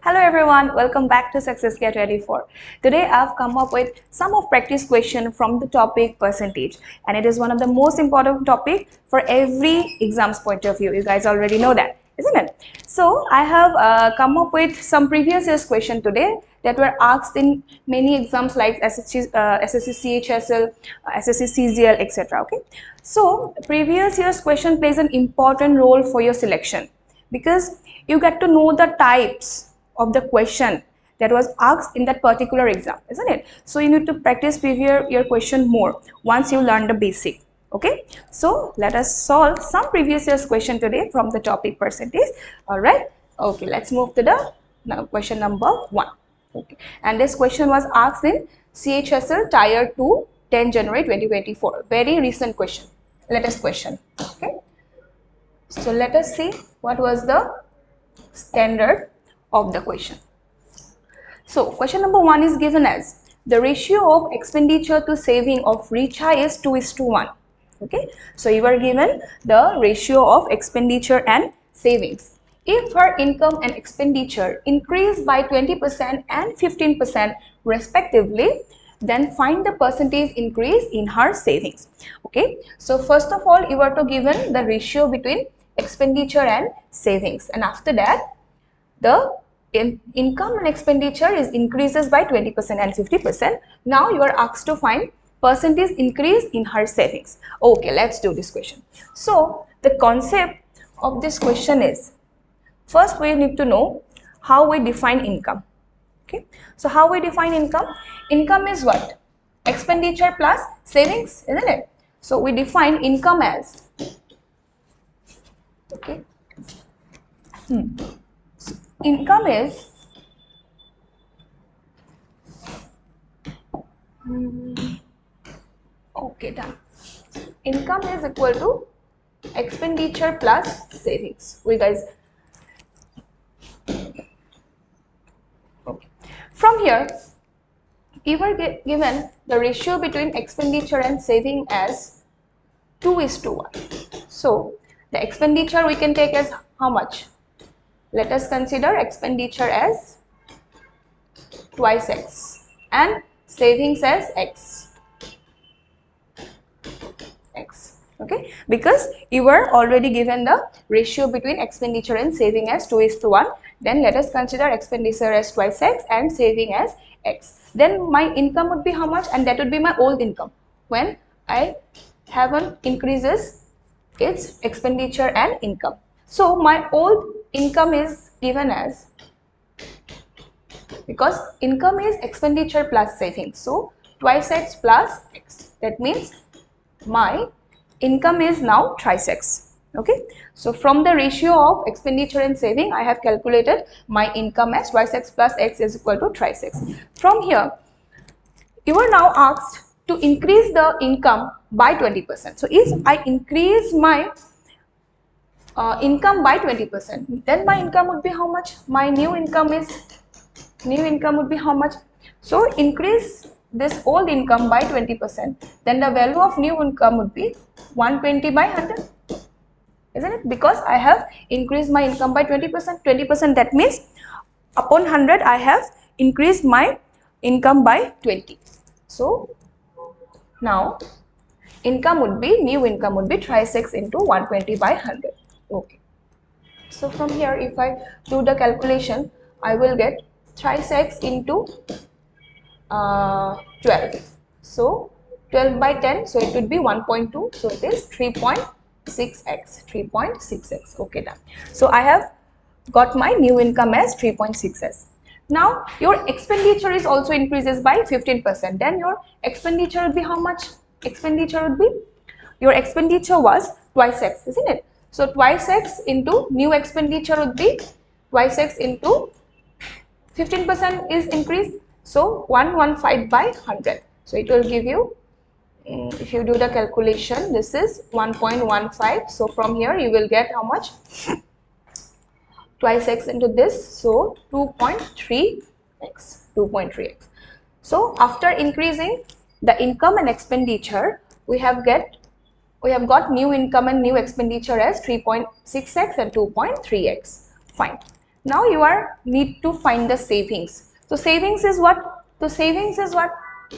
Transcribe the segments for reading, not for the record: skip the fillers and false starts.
Hello everyone, welcome back to Success Get Ready For. Today I've come up with some of practice question from the topic percentage, and it is one of the most important topic for every exam's point of view. You guys already know that, isn't it? So I have come up with some previous year's question today that were asked in many exams like SSC, CHSL, SSC CGL, etc. Okay, so previous year's question plays an important role for your selection because you get to know the types of the question that was asked in that particular exam, isn't it? So you need to practice previous year question more once you learn the basic. Okay, so let us solve some previous year's question today from the topic percentage. All right, okay, let's move to the question number 1. Okay, and this question was asked in CHSL Tier 2, 10 January 2024. Very recent question, latest question. Okay, so let us see what was the standard of the question. So question number 1 is given as the ratio of expenditure to saving of rich high is 2:1. Okay, so you are given the ratio of expenditure and savings. If her income and expenditure increase by 20% and 15% respectively, then find the percentage increase in her savings. Okay, so first of all you are to given the ratio between expenditure and savings, and after that the income and expenditure is increases by 20% and 50%. Now you are asked to find percentage increase in her savings. Okay, let's do this question. So the concept of this question is, first we need to know how we define income. Okay, so how we define income? Income is what? Expenditure plus savings, isn't it? So we define income as, okay, income is okay, done. Income is equal to expenditure plus savings. We guys, okay. From here you were given the ratio between expenditure and saving as 2:1. So the expenditure we can take as how much? Let us consider expenditure as twice x and savings as x. Okay, because you were already given the ratio between expenditure and saving as 2:1. Then let us consider expenditure as twice x and saving as x. Then my income would be how much? And that would be my old income when I haven't increases its expenditure and income. So my old income is given as, because income is expenditure plus savings, so twice x plus x. That means my income is now thrice x. Okay, so from the ratio of expenditure and saving I have calculated my income as twice x plus x is equal to thrice x. From here you are now asked to increase the income by 20%. So if I increase my income by 20%, then my income would be how much? My new income would be how much? So increase this old income by 20%, then the value of new income would be 120 by 100, isn't it? Because I have increased my income by 20%, that means upon 100 I have increased my income by 20. So now income would be, new income would be thrice x into 120 by 100. Okay, so from here if I do the calculation I will get thrice x into 12. So 12 by 10, so it would be 1.2, so it is 3.6x. Okay, done. So I have got my new income as 3.6x. Now your expenditure is also increases by 15%, then your expenditure would be how much? Expenditure would be, your expenditure was twice x, isn't it? So twice x into new expenditure would be twice x into 15% is increased, so 115 by 100. So it will give you, if you do the calculation, this is 1.15. So from here you will get how much? Twice x into this, so 2.3x. So after increasing the income and expenditure, we have got new income and new expenditure as 3.6x and 2.3x. Fine. Now you need to find the savings. So savings is what? So savings is what?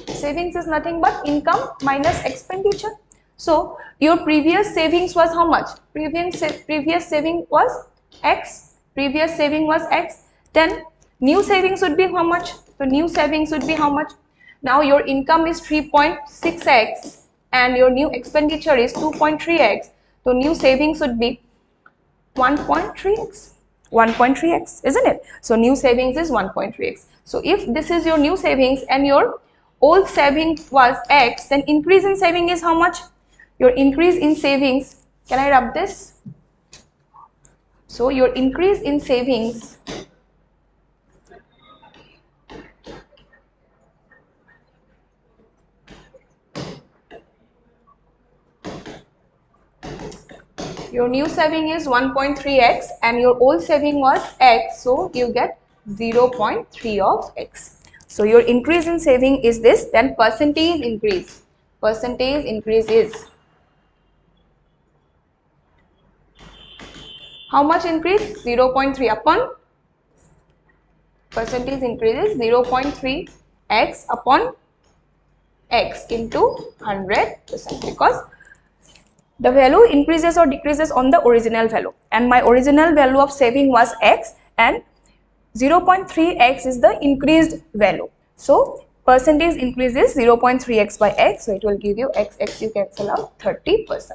Savings is nothing but income minus expenditure. So your previous savings was how much? Previous saving was X. Previous saving was X. Then new savings would be how much? So new savings would be how much? Now your income is 3.6x and your new expenditure is 2.3x. So new savings would be 1.3x. 1.3x, isn't it? So new savings is 1.3x. So if this is your new savings and your old saving was X, then increase in saving is how much? Your increase in savings, can I rub this? So your increase in savings your new saving is 1.3x and your old saving was X, so you get 0.3 of X. So your increase in saving is this, then percentage increase. Percentage increase is how much increase? 0.3 upon percentage increase is 0.3x upon x into 100% because the value increases or decreases on the original value, and my original value of saving was x and 0.3x is the increased value. So percentage increase is 0.3x by x, so it will give you x, you cancel out 30%.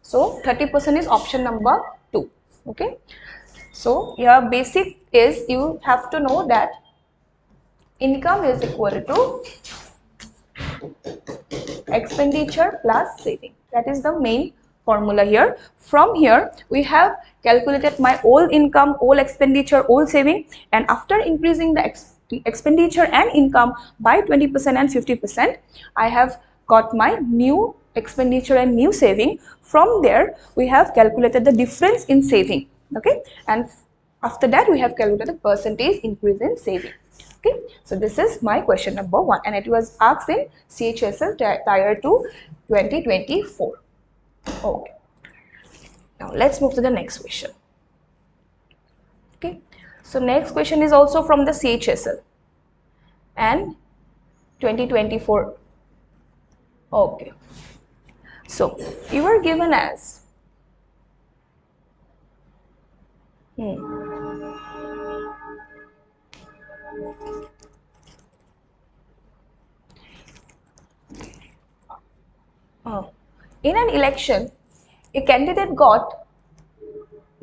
So 30% is option number 2. Okay. So your basic is you have to know that income is equal to expenditure plus saving. That is the main formula here. From here we have calculated my old income, old expenditure, old saving, and after increasing the expenditure and income by 20% and 50%, I have got my new expenditure and new saving. From there we have calculated the difference in saving. Okay, and after that we have calculated the percentage increase in saving. Okay, so this is my question number 1 and it was asked in CHSL Tier 2 2024. Okay, now let's move to the next question. Okay, so next question is also from the CHSL and 2024. Okay, so you are given as in an election, a candidate got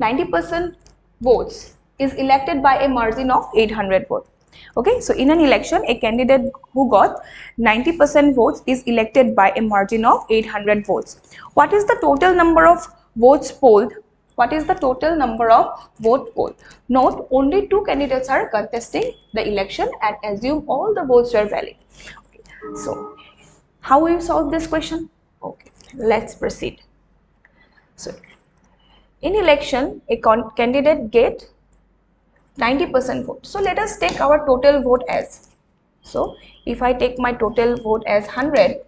90% votes is elected by a margin of 800 votes. Okay, so in an election, a candidate who got 90% votes is elected by a margin of 800 votes. What is the total number of votes polled? What is the total number of vote polled? Note, only 2 candidates are contesting the election and assume all the votes are valid. Okay, so how will you solve this question? Okay, let's proceed. So in election, a candidate get 90% vote. So let us take our total vote as. So if I take my total vote as 100,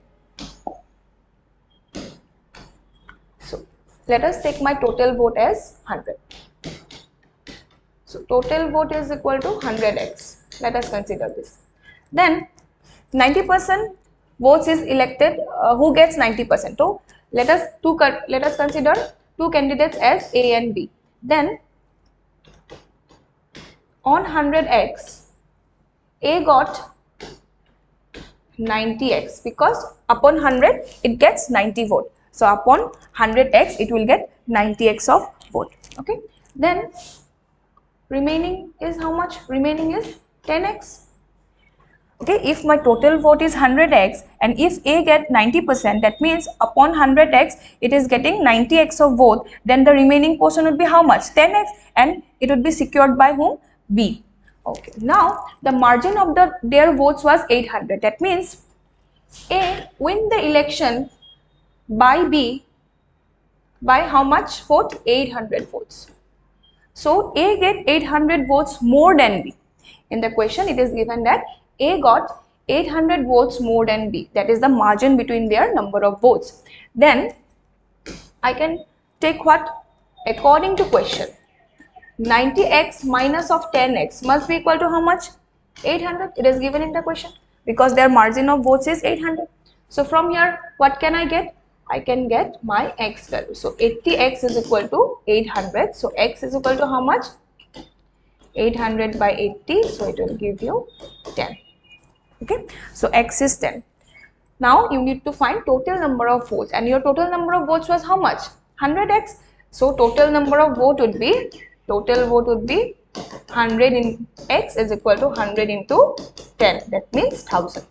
so let us take my total vote as 100. So total vote is equal to 100x. Let us consider this. Then 90% votes is elected. Who gets 90%? So let us consider 2 candidates as A and B. Then on 100x, A got 90x because upon 100 it gets 90 vote. So upon 100x it will get 90x of vote. Okay. Then remaining is how much? Remaining is 10x. Okay, if my total vote is 100x and if A get 90%, that means upon 100x it is getting 90x of vote, then the remaining portion would be how much? 10x, and it would be secured by whom? B. Okay, now the margin of their votes was 800. That means A win the election by B by how much vote? 800 votes. So A get 800 votes more than B. In the question it is given that A got 800 votes more than B. That is the margin between their number of votes. Then I can take what? According to question. 90x minus of 10x must be equal to how much? 800. It is given in the question because their margin of votes is 800. So from here, what can I get? I can get my x value. So 80x is equal to 800. So x is equal to how much? 800 by 80. So it will give you 10. Okay. So x is 10. Now you need to find total number of votes, and your total number of votes was how much? 100x. So total number of vote would be 100 in x is equal to 100 into 10. That means 1000.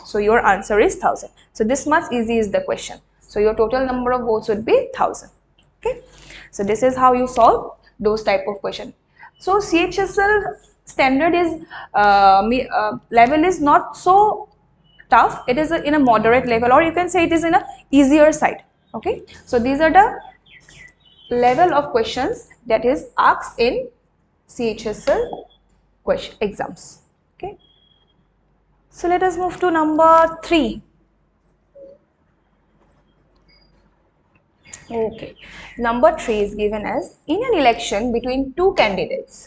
So your answer is 1000. So this much easy is the question. So your total number of votes would be 1000. Okay. So this is how you solve those type of question. So CHSL standard is level is not so tough. It is in a moderate level, or you can say it is in a easier side. Okay. So these are the level of questions that is asked in CHSL question exams. Okay. So let us move to number 3. Okay. Number 3 is given as, in an election between two candidates,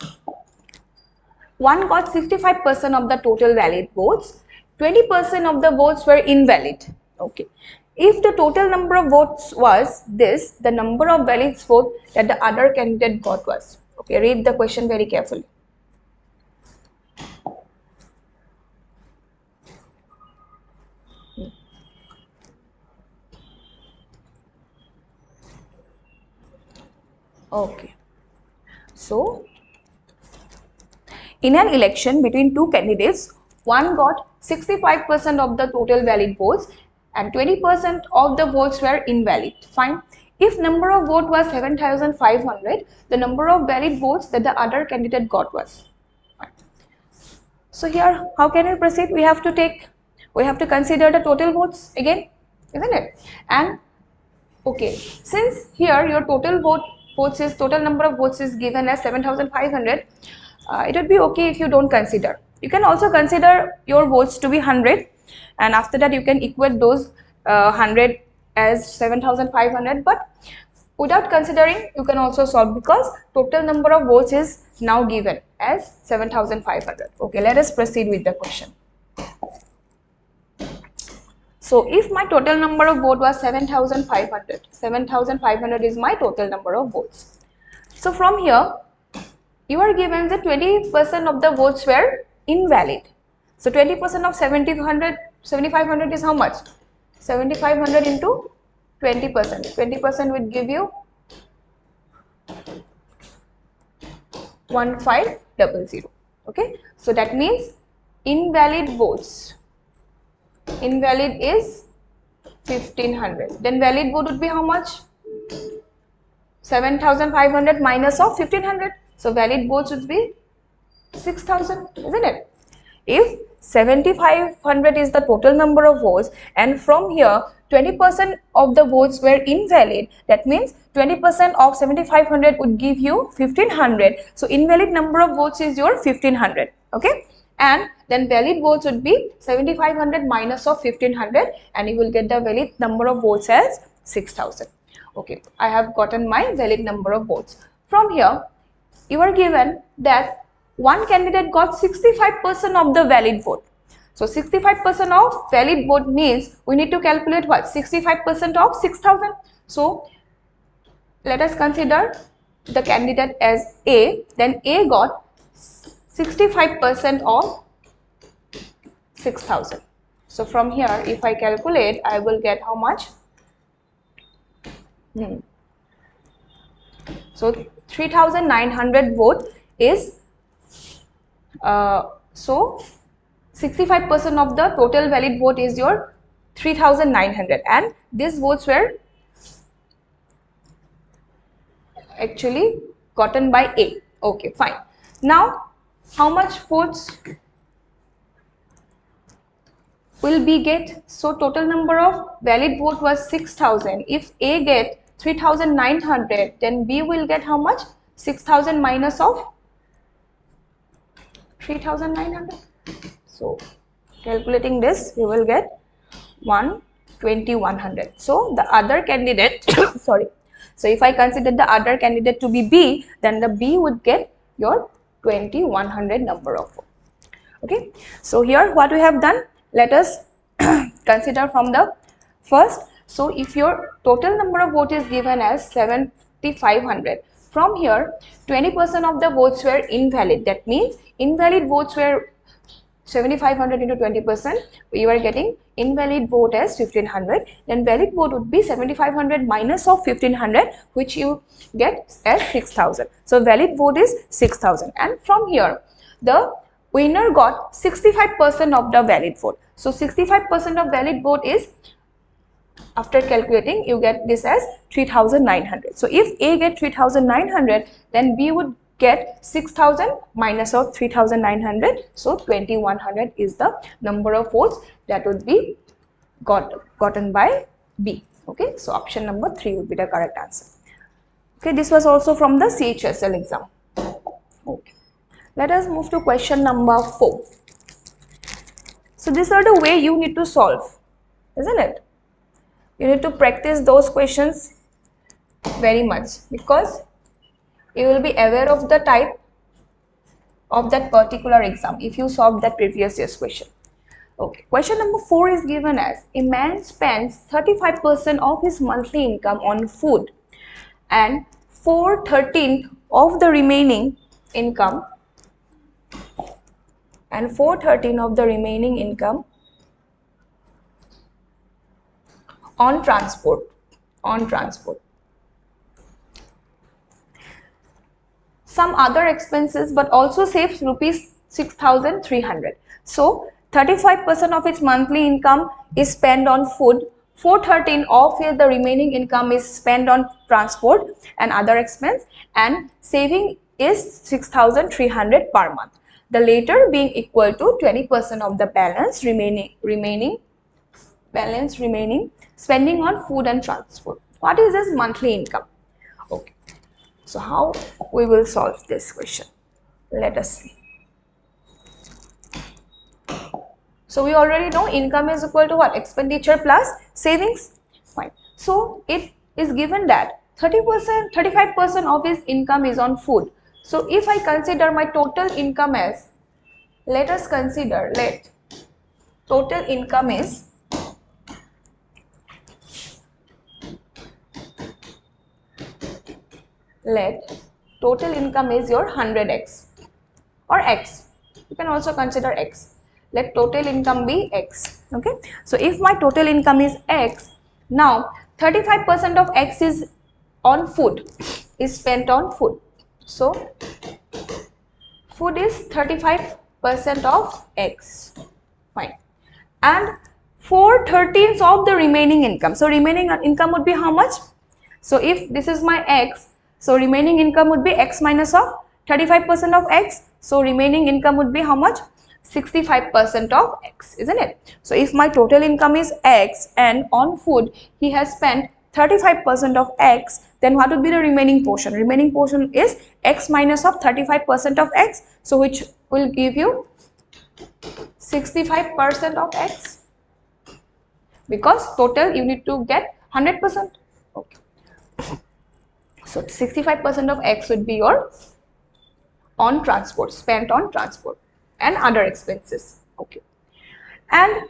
one got 65% of the total valid votes, 20% of the votes were invalid. Okay. If the total number of votes was this, the number of valid votes that the other candidate got was. Okay, read the question very carefully. Okay. So, in an election between two candidates, one got 65% of the total valid votes and 20% of the votes were invalid. Fine. If number of vote was 7,500, the number of valid votes that the other candidate got was. Fine. So here, how can we proceed? We have to consider the total votes again, isn't it? And okay, since here your total number of votes is given as 7,500, it would be okay if you don't consider. You can also consider your votes to be 100, and after that you can equate those 100 as 7,500, but without considering you can also solve because total number of votes is now given as 7,500. Okay, let us proceed with the question. So if my total number of vote was 7,500 is my total number of votes. So from here, you are given that 20% of the votes were invalid. So 20% of 7,500 is how much? 7,500 into 20%. 20% would give you 1500. Okay. So that means invalid votes. Invalid is 1500. Then valid vote would be how much? 7,500 minus of 1500. So valid votes would be 6,000, isn't it? If 7,500 is the total number of votes, and from here 20% of the votes were invalid, that means 20% of 7,500 would give you 1500. So invalid number of votes is your 1500. Okay. And then valid votes would be 7,500 minus of 1500, and you will get the valid number of votes as 6,000. Okay, I have gotten my valid number of votes. From here, you are given that one candidate got 65% of the valid vote. So 65% of valid vote means we need to calculate what? 65% of 6,000. So let us consider the candidate as A. Then A got 65% of 6,000. So from here, if I calculate, I will get how much? So 3,900 vote is so 65% of the total valid vote is your 3,900, and these votes were actually gotten by A. Okay, fine. Now how much votes will B get? So total number of valid vote was 6,000. If A get 3,900, then B will get how much? 6,000 minus of 3,900. So calculating this, we will get 120,100. So the other candidate sorry, So if I consider the other candidate to be B, then the B would get your 2100 number of votes. Okay, so here what we have done, let us consider from the first. So if your total number of votes is given as 7500, from here 20% of the votes were invalid. That means invalid votes were 7500 into 20%, you are getting invalid vote as 1500. Then valid vote would be 7500 minus of 1500, which you get as 6000. So valid vote is 6000, and from here the winner got 65% of the valid vote. So 65% of valid vote is, after calculating, you get this as 3900. So if A get 3900, then B would get 6000 minus of 3900. So 2100 is the number of votes that would be gotten by B. Okay, so option number 3 would be the correct answer. Okay, this was also from the CHSL exam. Okay, let us move to question number 4. So these are the way you need to solve, isn't it? You need to practice those questions very much, because you will be aware of the type of that particular exam if you solve that previous year's question. Okay, question number 4 is given as, a man spends 35% of his monthly income on food and 4/13 of the remaining income on transport. Some other expenses, but also saves rupees 6300. So 35% of its monthly income is spent on food, 4/13 of the remaining income is spent on transport and other expense, and saving is 6300 per month. The latter being equal to 20% of the balance remaining spending on food and transport. What is this monthly income? Okay, so how we will solve this question? Let us see. So we already know income is equal to what? Expenditure plus savings. Fine. So it is given that 35% of his income is on food. So if I consider my total income as, let total income is your 100x or x. You can also consider x. Let total income be x. Okay. So if my total income is x, now 35% of x is on food, is spent on food. So food is 35% of x. Fine. And 4/13 of the remaining income. So remaining income would be how much? So if this is my x, so remaining income would be x minus of 35% of x. So remaining income would be how much? 65% of x, isn't it? So if my total income is x and on food he has spent 35% of x, then what would be the remaining portion? Remaining portion is x minus of 35% of x, so which will give you 65% of x, because total you need to get 100%. Okay. So 65% of x would be your on transport, spent on transport and other expenses. Okay. And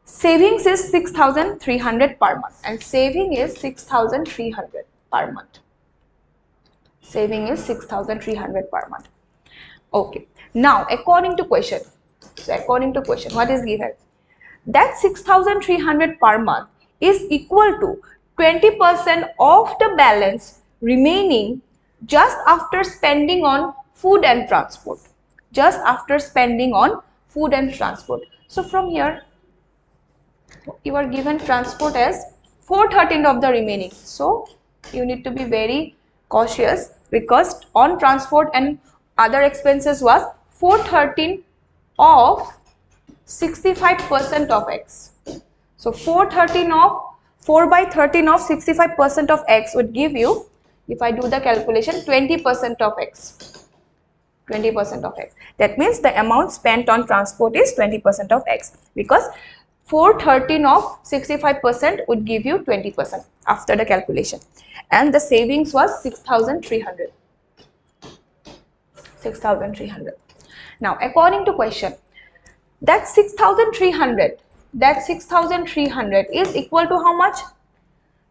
savings is 6300 per month, and saving is 6300 per month. Saving is 6300 per month. Okay. Now according to question, what is given? That 6300 per month is equal to 20% of the balance remaining just after spending on food and transport. So from here you are given transport as 4/13 of the remaining. So you need to be very cautious, because on transport and other expenses was 4/13 of 65% of x. So 4/13 of 65% of x would give you, if I do the calculation, 20% of x. 20% of x. That means the amount spent on transport is 20% of x, because 413 of 65% would give you 20% after the calculation, and the savings was 6,300. 6,300. Now according to question, that 6,300 is equal to how much?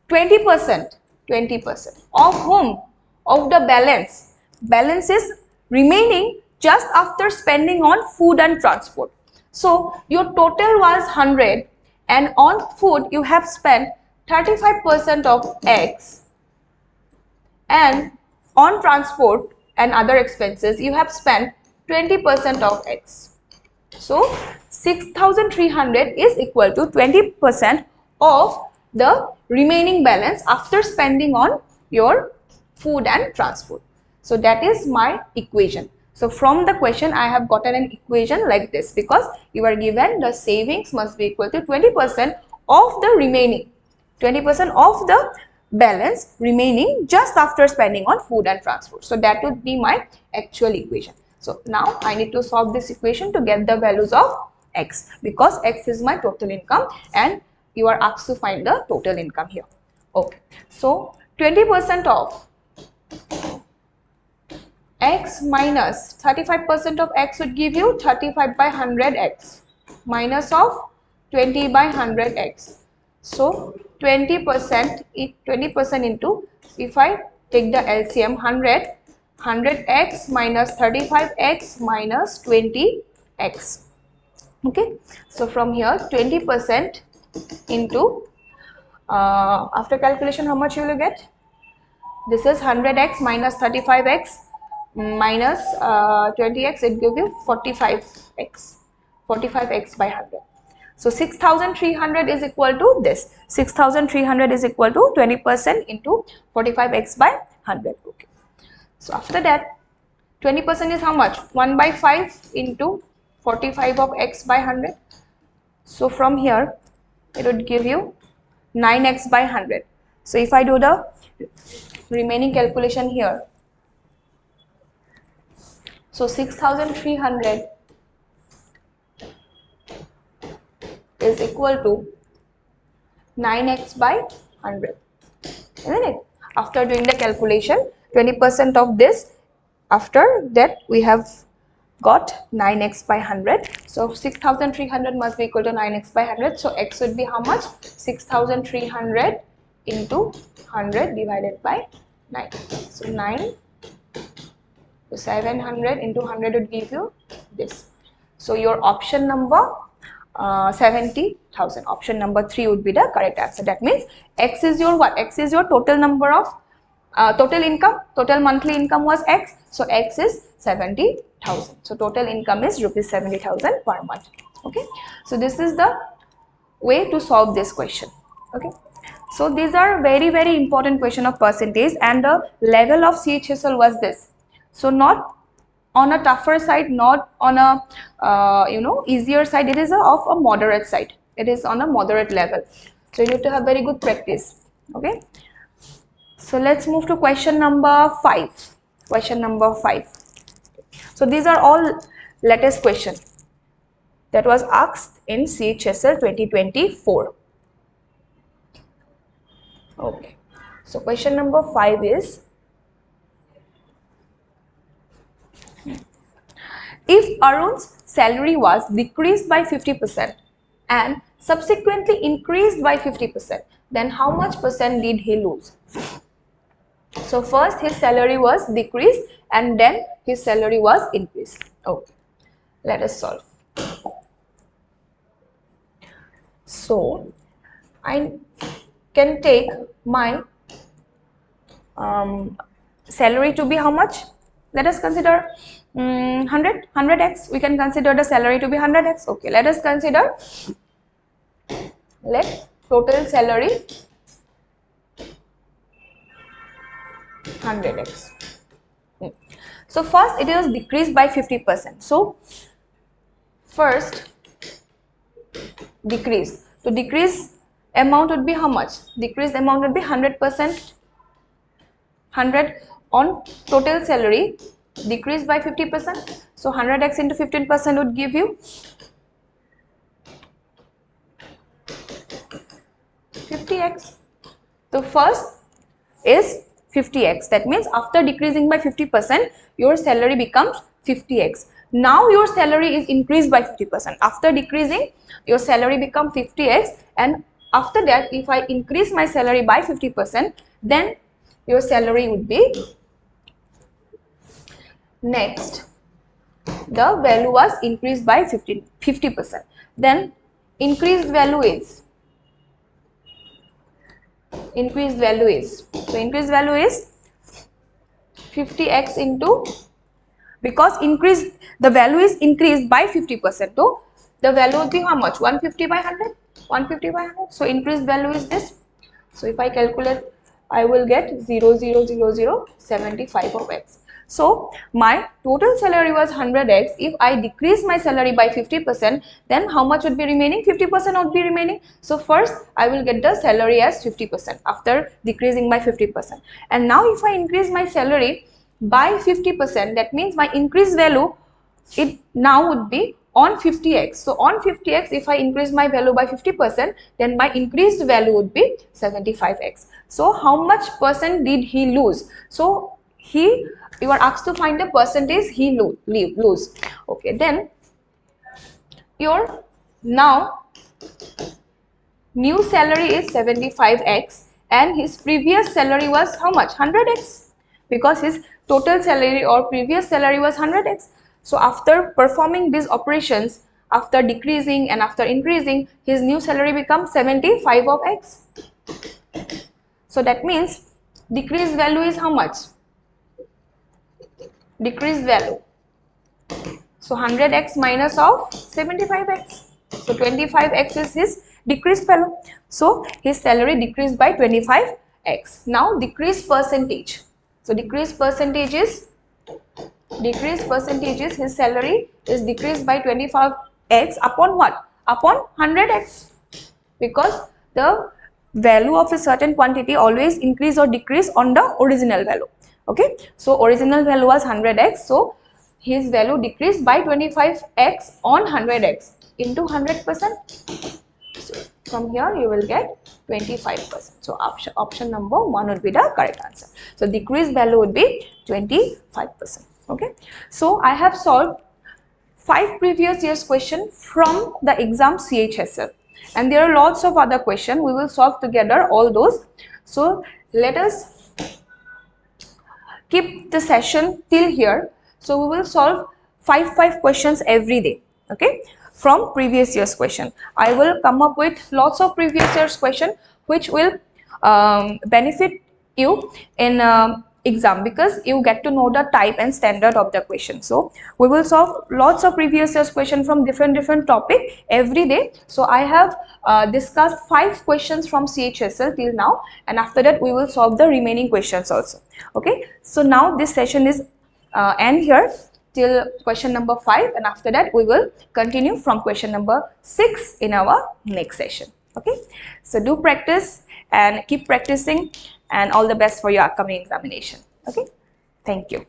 20%. 20% of whom? Of the balance. Balance is remaining just after spending on food and transport. So your total was 100, and on food you have spent 35% of X, and on transport and other expenses you have spent 20% of X. So 6,300 is equal to 20% of the remaining balance after spending on your food and transport. So that is my equation. So from the question I have gotten an equation like this, because you are given the savings must be equal to 20% of the remaining, 20% of the balance remaining just after spending on food and transport. So that would be my actual equation. So now I need to solve this equation to get the values of X, because X is my total income and you are asked to find the total income here. Okay, so 20% of X minus 35% of X would give you 35 by 100 X minus of 20 by 100 X. So 20% into, if I take the LCM, 100x minus 35x minus 20x. Okay, so from here 20% into, after calculation how much you will get? This is 100x minus 35x minus 20x, it gives you 45x by 100. So 6,300 is equal to this. 6,300 is equal to 20% into 45x by 100. Okay. So after that, 20% is how much? 1 by 5 into 45 of x by 100. So from here, it would give you 9x by 100. So if I do the remaining calculation here, so 6,300 is equal to 9x by 100, isn't it? After doing the calculation, 20% of this, after that we have got 9x by 100. So 6,300 must be equal to 9x by 100. So x would be how much? 6,300 into 100 divided by 9. So 9. So 700 into 100 would give you this. So your option number 70,000. Option number 3 would be the correct answer. That means X is your what? X is your total number of total income. Total monthly income was X. So X is 70,000. So total income is rupees 70,000 per month. Okay. So this is the way to solve this question. Okay. So these are very important question of percentage, and the level of CHSL was this. So not on a tougher side, not on a easier side. It is of a moderate side. It is on a moderate level. So you need to have very good practice. Okay. So let's move to question number 5. Question number 5. So these are all latest question that was asked in CHSL 2024. Okay. So question number 5 is, if Arun's salary was decreased by 50% and subsequently increased by 50%, then how much percent did he lose? So first his salary was decreased and then his salary was increased. Okay, let us solve. So I can take my salary to be how much? Let us consider 100x. We can consider the salary to be 100x. Okay, let us consider, let total salary 100x. So first it was decreased by 50%. So first decrease. So decrease amount would be how much? Decreased amount would be 100%. 100 on total salary decreased by 50%. So 100x into 15% would give you 50x. So first is 50x. That means after decreasing by 50%, your salary becomes 50x. Now your salary is increased by 50%. After decreasing, your salary becomes 50x, and after that, if I increase my salary by 50%, then your salary would be next. The value was increased by 50%. Then increased value is so increased value is 50x into, because the value is increased by 50%, so the value would be how much? 150 by 100. 150 by 100. So increased value is this. So if I calculate, I will get 0.000075 of x. So my total salary was 100x. If I decrease my salary by 50%, then how much would be remaining? 50% would be remaining. So first I will get the salary as 50% after decreasing by 50%. And now if I increase my salary by 50%, that means my increased value, it now would be on 50x. So on 50x, if I increase my value by 50%, then my increased value would be 75x. So how much percent did he lose? So you are asked to find the percentage he lose. Okay, then your now new salary is 75x and his previous salary was how much? 100x, because his total salary or previous salary was 100x. So after performing these operations, after decreasing and after increasing, his new salary becomes 75 of x. So that means decreased value is how much? Decreased value. So 100x minus of 75x. So 25x is his decreased value. So his salary decreased by 25x. Now decreased percentage. So decreased percentage is his salary is decreased by 25x upon what? Upon 100x. Because the value of a certain quantity always increase or decrease on the original value. Okay. So original value was 100x. So his value decreased by 25x on 100x into 100%. So from here you will get 25%. So option number 1 would be the correct answer. So decreased value would be 25%. Okay. So I have solved 5 previous years question from the exam CHSL, and there are lots of other questions. We will solve together all those. So let us keep the session till here. So we will solve 5 questions every day, okay, from previous year's question. I will come up with lots of previous year's question which will benefit you in exam, because you get to know the type and standard of the question. So we will solve lots of previous year's question from different topic every day. So I have discussed 5 questions from CHSL till now, and after that we will solve the remaining questions also. Okay, so now this session is end here till question number 5, and after that we will continue from question number 6 in our next session. Okay, so do practice and keep practicing, and all the best for your upcoming examination. Okay, thank you.